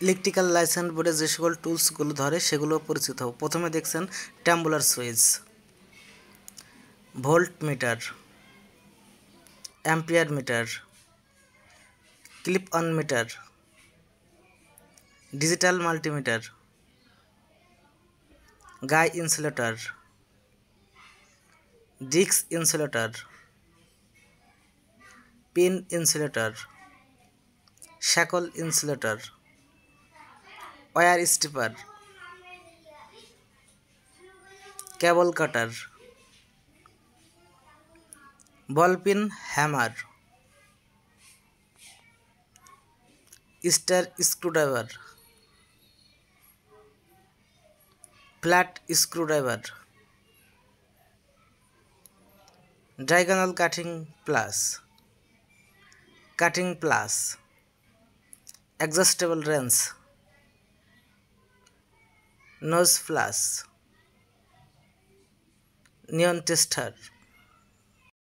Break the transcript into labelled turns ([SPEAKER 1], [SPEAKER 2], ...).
[SPEAKER 1] Electrical licence বোর্ডে যে সকল টুলসগুলো ধরে সেগুলো পরিচিত হব। প্রথমে দেখছেন tumbler switch, volt meter, ampere meter, clip on meter, digital multimeter, guy insulator, ডিক্স insulator, pin insulator, shackle insulator, wire stripper, cable cutter, ball pin hammer, star screwdriver, flat screwdriver, diagonal cutting pliers, adjustable wrench, nose pliers, neon tester.